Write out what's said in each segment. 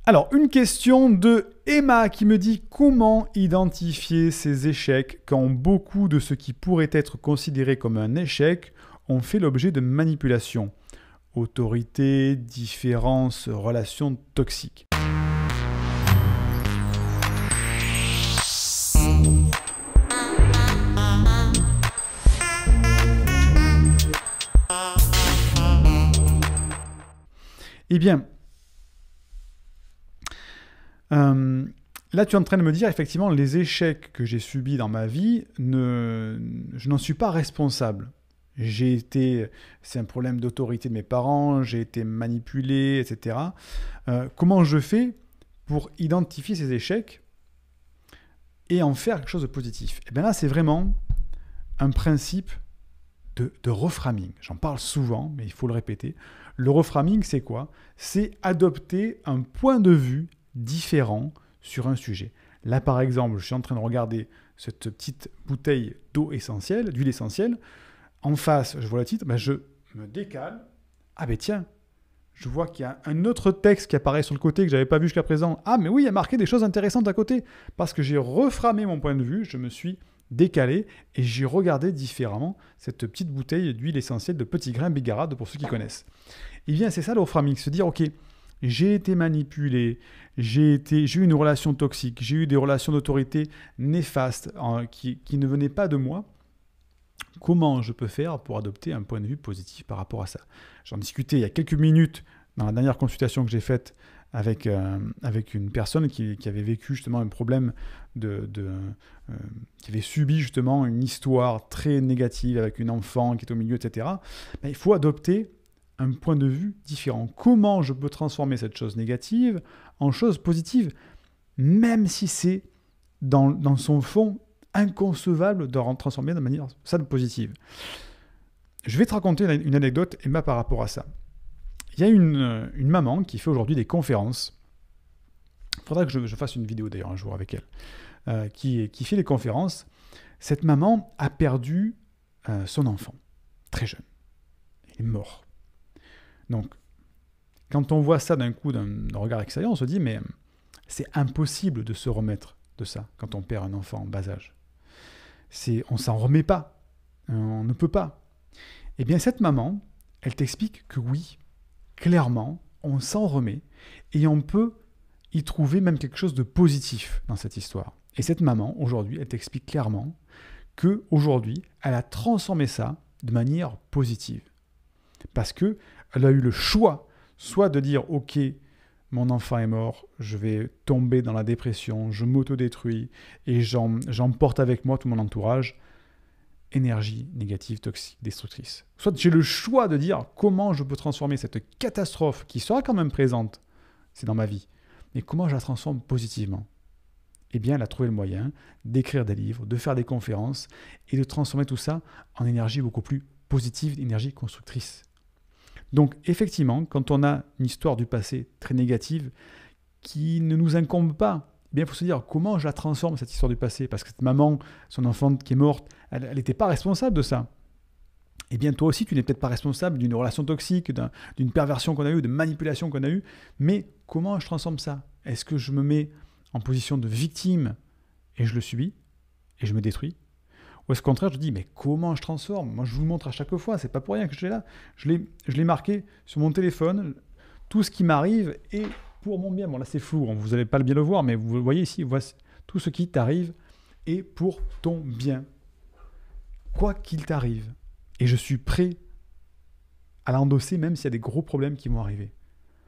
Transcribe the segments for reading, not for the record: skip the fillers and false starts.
Alors, une question de Emma qui me dit comment identifier ces échecs quand beaucoup de ce qui pourrait être considéré comme un échec ont fait l'objet de manipulation. Autorité, différence, relations toxiques. Eh bien, là, tu es en train de me dire, effectivement, les échecs que j'ai subis dans ma vie, je n'en suis pas responsable. C'est un problème d'autorité de mes parents, j'ai été manipulé, etc. Comment je fais pour identifier ces échecs et en faire quelque chose de positif? Et bien là, c'est vraiment un principe de reframing. J'en parle souvent, mais il faut le répéter. Le reframing, c'est quoi? C'est adopter un point de vue différent sur un sujet. Là, par exemple, je suis en train de regarder cette petite bouteille d'huile essentielle. En face, je vois le titre, je me décale. Ah ben tiens, je vois qu'il y a un autre texte qui apparaît sur le côté que je n'avais pas vu jusqu'à présent. Ah mais oui, il y a marqué des choses intéressantes à côté. Parce que j'ai reframé mon point de vue, je me suis décalé et j'ai regardé différemment cette petite bouteille d'huile essentielle de petits grains bigarade pour ceux qui connaissent. Et bien c'est ça le reframing, se dire ok, j'ai été manipulé, j'ai eu une relation toxique, j'ai eu des relations d'autorité néfastes qui ne venaient pas de moi. Comment je peux faire pour adopter un point de vue positif par rapport à ça? J'en discutais il y a quelques minutes dans la dernière consultation que j'ai faite avec une personne qui avait vécu justement un problème qui avait subi justement une histoire très négative avec une enfant qui est au milieu, etc. Il faut adopter un point de vue différent. Comment je peux transformer cette chose négative en chose positive, même si c'est dans son fond inconcevable de transformer de manière positive. Je vais te raconter une anecdote, Emma, par rapport à ça. Il y a une maman qui fait aujourd'hui des conférences. Il faudra que je fasse une vidéo d'ailleurs un jour avec elle, qui fait des conférences. Cette maman a perdu son enfant, très jeune. Il est mort. Donc, quand on voit ça d'un coup, d'un regard extérieur, on se dit, mais c'est impossible de se remettre de ça quand on perd un enfant en bas âge. On ne s'en remet pas. On ne peut pas. Eh bien, cette maman, elle t'explique que oui, clairement, on s'en remet et on peut y trouver même quelque chose de positif dans cette histoire. Et cette maman, aujourd'hui, elle t'explique clairement qu'aujourd'hui, elle a transformé ça de manière positive. Parce qu'elle a eu le choix, soit de dire « Ok, mon enfant est mort, je vais tomber dans la dépression, je m'autodétruis et j'emporte avec moi tout mon entourage. » Énergie négative, toxique, destructrice. Soit j'ai le choix de dire comment je peux transformer cette catastrophe qui sera quand même présente, c'est dans ma vie, mais comment je la transforme positivement. Eh bien, elle a trouvé le moyen d'écrire des livres, de faire des conférences et de transformer tout ça en énergie beaucoup plus positive, énergie constructrice. Donc, effectivement, quand on a une histoire du passé très négative qui ne nous incombe pas, eh bien, il faut se dire comment je la transforme, cette histoire du passé. Parce que cette maman, son enfant qui est morte, elle n'était pas responsable de ça. Eh bien, toi aussi, tu n'es peut-être pas responsable d'une relation toxique, d'une perversion qu'on a eue, de manipulation qu'on a eue. Mais comment je transforme ça? Est-ce que je me mets en position de victime et je le subis et je me détruis? Ou est-ce qu'au contraire, je dis, mais comment je transforme? Moi, je vous le montre à chaque fois, c'est pas pour rien que je suis là. Je l'ai marqué sur mon téléphone, tout ce qui m'arrive est pour mon bien. Bon, là, c'est flou, vous n'allez pas bien le voir, mais vous voyez ici, voici, tout ce qui t'arrive est pour ton bien. Quoi qu'il t'arrive. Et je suis prêt à l'endosser, même s'il y a des gros problèmes qui vont arriver.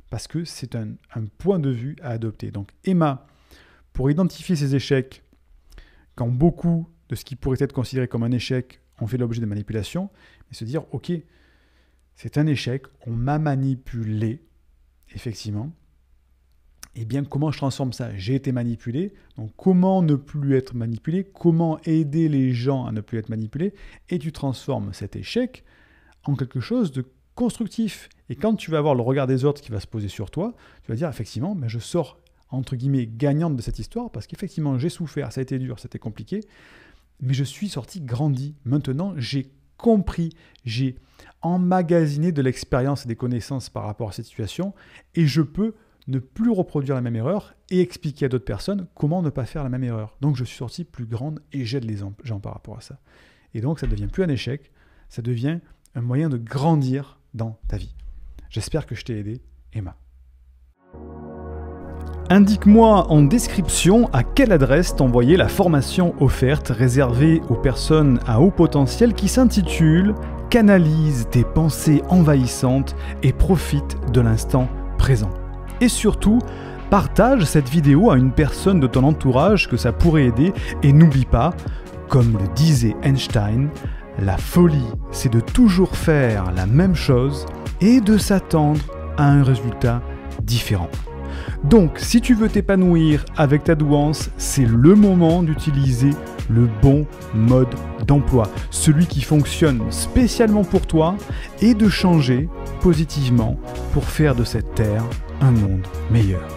Parce que c'est un point de vue à adopter. Donc, Emma, pour identifier ces échecs, quand beaucoup de ce qui pourrait être considéré comme un échec ont fait l'objet de manipulation, et se dire, ok, c'est un échec, on m'a manipulé, effectivement. Eh bien, comment je transforme ça? J'ai été manipulé, donc comment ne plus être manipulé? Comment aider les gens à ne plus être manipulés? Et tu transformes cet échec en quelque chose de constructif. Et quand tu vas avoir le regard des autres qui va se poser sur toi, tu vas dire, effectivement, mais je sors, entre guillemets, gagnante de cette histoire, parce qu'effectivement, j'ai souffert, ça a été dur, c'était compliqué, mais je suis sorti grandi. Maintenant, j'ai compris, j'ai emmagasiné de l'expérience et des connaissances par rapport à cette situation, et je peux ne plus reproduire la même erreur et expliquer à d'autres personnes comment ne pas faire la même erreur. Donc je suis sorti plus grande et j'aide les gens par rapport à ça. Et donc ça ne devient plus un échec, ça devient un moyen de grandir dans ta vie. J'espère que je t'ai aidé, Emma. Indique-moi en description à quelle adresse t'envoyer la formation offerte réservée aux personnes à haut potentiel qui s'intitule « Canalise tes pensées envahissantes et profite de l'instant présent ». Et surtout, partage cette vidéo à une personne de ton entourage que ça pourrait aider et n'oublie pas, comme le disait Einstein, la folie c'est de toujours faire la même chose et de s'attendre à un résultat différent. Donc, si tu veux t'épanouir avec ta douance, c'est le moment d'utiliser le bon mode d'emploi, celui qui fonctionne spécialement pour toi, et de changer positivement pour faire de cette terre un monde meilleur.